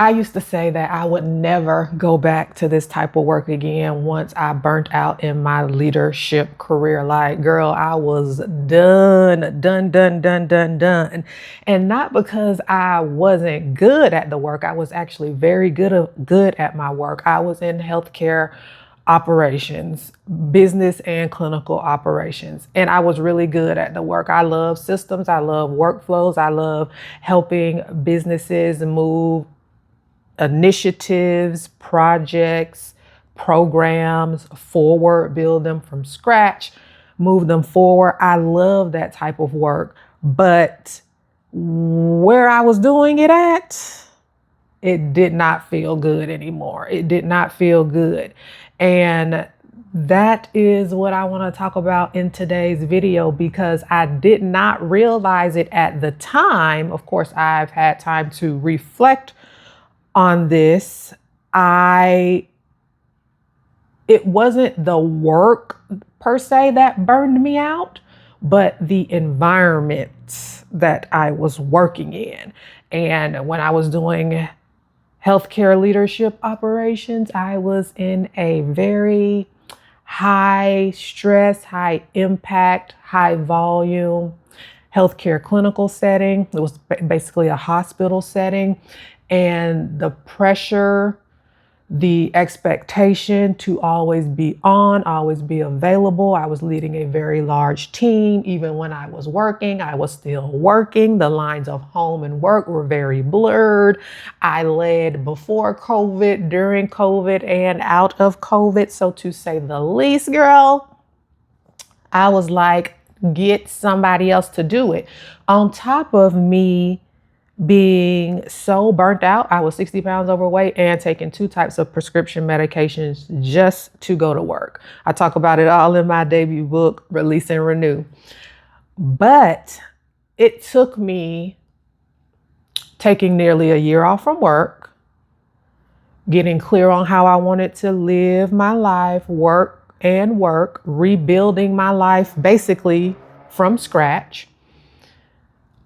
I used to say that I would never go back to this type of work again once I burnt out in my leadership career. Like, girl, I was done. And not because I wasn't good at the work. I was actually very good at my work. I was in healthcare operations, business and clinical operations. And I was really good at the work. I love systems. I love workflows. I love helping businesses move initiatives, projects, programs forward, build them from scratch, move them forward. I love that type of work. But where I was doing it at, it did not feel good anymore. It did not feel good. And that is what I want to talk about in today's video, because I did not realize it at the time. Of course, I've had time to reflect on this. It wasn't the work per se that burned me out, but the environment that I was working in. And when I was doing healthcare leadership operations, I was in a very high stress, high impact, high volume healthcare clinical setting. It was basically a hospital setting. And the pressure, the expectation to always be on, always be available. I was leading a very large team. Even when I was working, I was still working. The lines of home and work were very blurred. I led before COVID, during COVID, and out of COVID. So to say the least, girl, I was like, get somebody else to do it. On top of me being so burnt out, I was 60 pounds overweight and taking 2 types of prescription medications just to go to work. I talk about it all in my debut book, Release and Renew. But it took me taking nearly a year off from work, getting clear on how I wanted to live my life, work, rebuilding my life basically from scratch.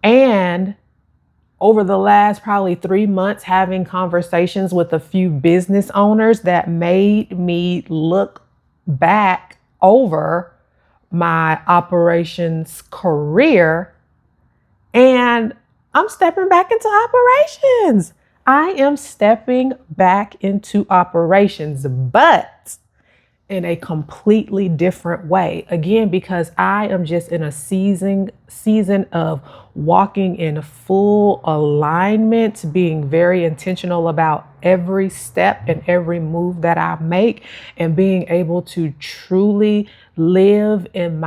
And over the last probably 3 months, having conversations with a few business owners that made me look back over my operations career. And I'm stepping back into operations. I am stepping back into operations, but in a completely different way. Again, because I am just in a season of walking in full alignment, being very intentional about every step and every move that I make, and being able to truly live in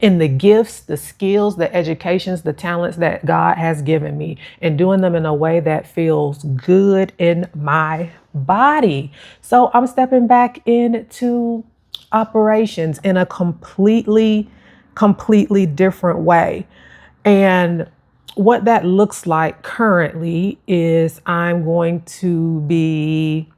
the gifts, the skills, the educations, the talents that God has given me, and doing them in a way that feels good in my body. So I'm stepping back into operations in a completely different way. And what that looks like currently is I'm going to be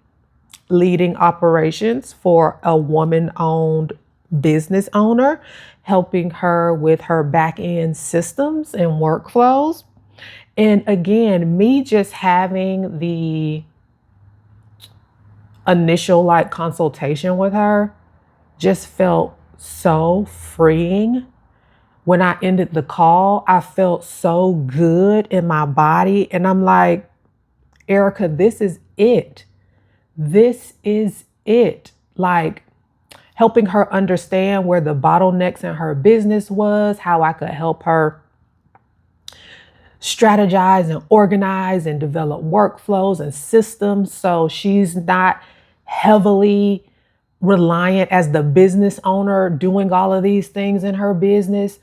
leading operations for a woman-owned business owner, helping her with her back-end systems and workflows. And again, me just having the initial consultation with her just felt so freeing. When I ended the call, I felt so good in my body. And I'm like, Erica, this is it. This is it. Like, helping her understand where the bottlenecks in her business was, how I could help her strategize and organize and develop workflows and systems so she's not heavily reliant as the business owner doing all of these things in her business.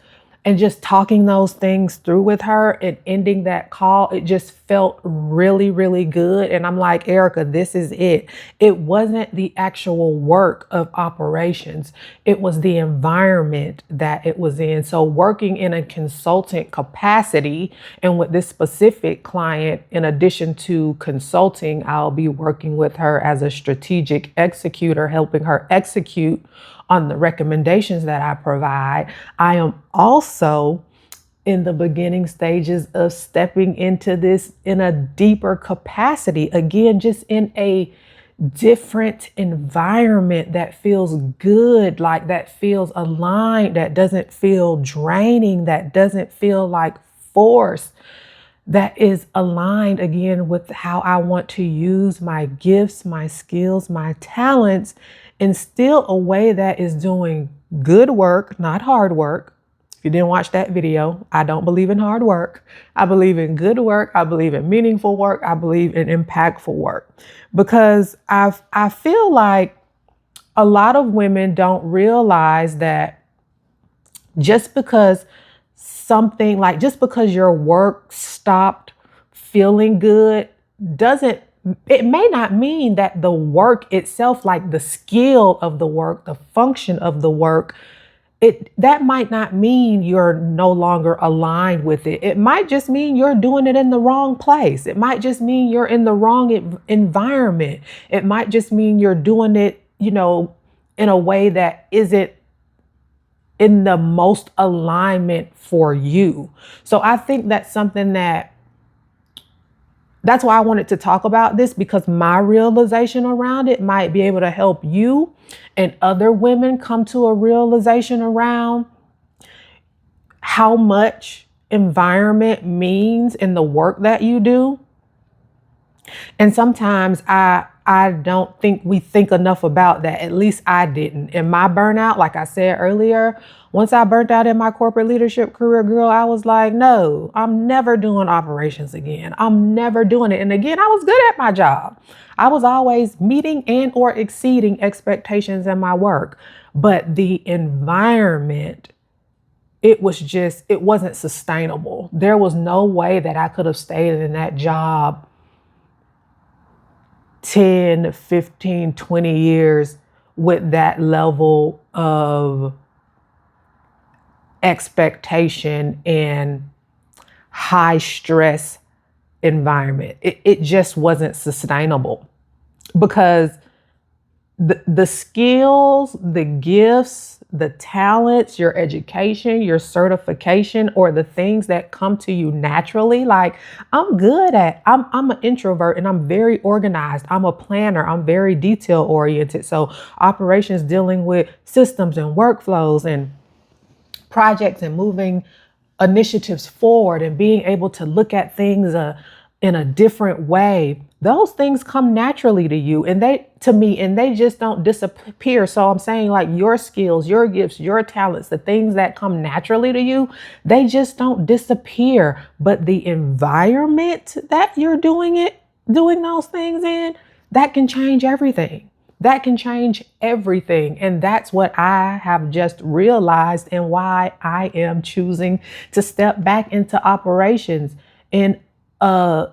And just talking those things through with her and ending that call, it just felt really good. And I'm like, Erica, this is it. It wasn't the actual work of operations. It was the environment that it was in. So working in a consultant capacity, and with this specific client, in addition to consulting, I'll be working with her as a strategic executor, helping her execute on the recommendations that I provide. I am also in the beginning stages of stepping into this in a deeper capacity. Again, just in a different environment that feels good, like that feels aligned, that doesn't feel draining, that doesn't feel like force, that is aligned again with how I want to use my gifts, my skills, my talents in still a way that is doing good work, not hard work. If you didn't watch that video, I don't believe in hard work. I believe in good work. I believe in meaningful work. I believe in impactful work, because I feel like a lot of women don't realize that just because just because your work stopped feeling good doesn't, it may not mean that the work itself, like the skill of the work, the function of the work, that might not mean you're no longer aligned with it. It might just mean you're doing it in the wrong place. It might just mean you're in the wrong environment. It might just mean you're doing it, in a way that isn't in the most alignment for you. So I think that's something that's why I wanted to talk about this, because my realization around it might be able to help you and other women come to a realization around how much environment means in the work that you do. And sometimes I don't think we think enough about that. At least I didn't. In my burnout, like I said earlier, once I burnt out in my corporate leadership career, girl, I was like, no, I'm never doing operations again. I'm never doing it. And again, I was good at my job. I was always meeting and or exceeding expectations in my work. But the environment, it wasn't sustainable. There was no way that I could have stayed in that job 10, 15, 20 years with that level of expectation and high stress environment. It just wasn't sustainable, because the skills, the gifts, the talents, your education, your certification, or the things that come to you naturally. Like I'm an introvert and I'm very organized. I'm a planner. I'm very detail oriented. So operations, dealing with systems and workflows and projects and moving initiatives forward and being able to look at things in a different way. Those things come naturally to you and they just don't disappear. So I'm saying, like, your skills, your gifts, your talents, the things that come naturally to you, they just don't disappear. But the environment that you're doing those things in, that can change everything. That can change everything. And that's what I have just realized, and why I am choosing to step back into operations in a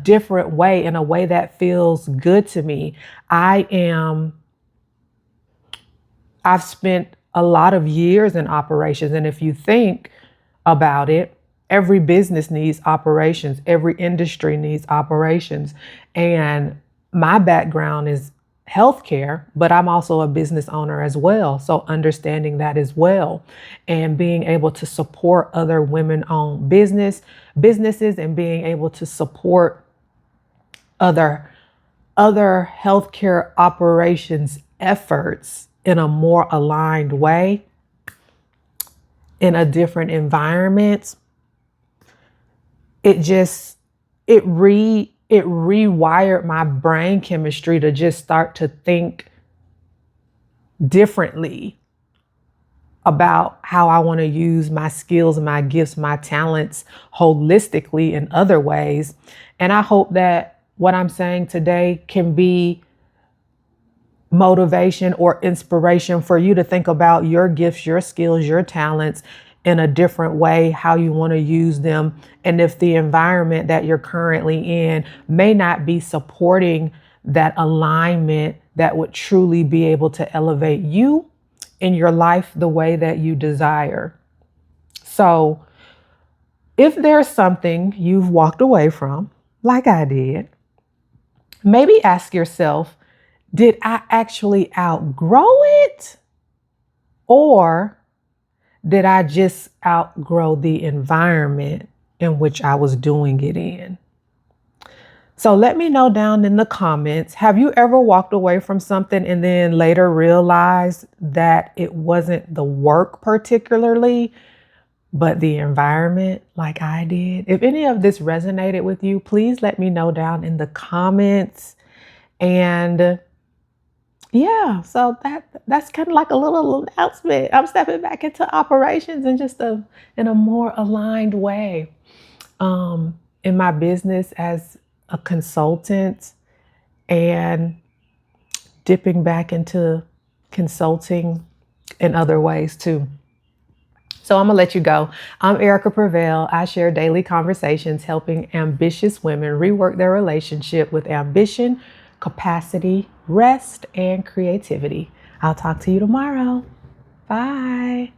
different way, in a way that feels good to me. I've spent a lot of years in operations. And if you think about it, every business needs operations. Every industry needs operations. And my background is healthcare, but I'm also a business owner as well. So understanding that as well, and being able to support other women-owned businesses, and being able to support other healthcare operations efforts in a more aligned way, in a different environment. It rewired my brain chemistry to just start to think differently about how I want to use my skills, my gifts, my talents holistically in other ways. And I hope that what I'm saying today can be motivation or inspiration for you to think about your gifts, your skills, your talents in a different way, how you want to use them. And if the environment that you're currently in may not be supporting that alignment that would truly be able to elevate you in your life the way that you desire. So if there's something you've walked away from, like I did, maybe ask yourself, did I actually outgrow it? Or did I just outgrow the environment in which I was doing it in? So let me know down in the comments. Have you ever walked away from something and then later realized that it wasn't the work particularly, but the environment, like I did? If any of this resonated with you, please let me know down in the comments. And yeah, so that's kind of like a little announcement. I'm stepping back into operations in just in a more aligned way. In my business as a consultant and dipping back into consulting in other ways too. So I'm gonna let you go. I'm Erica Prevail. I share daily conversations helping ambitious women rework their relationship with ambition, capacity, rest, and creativity. I'll talk to you tomorrow. Bye.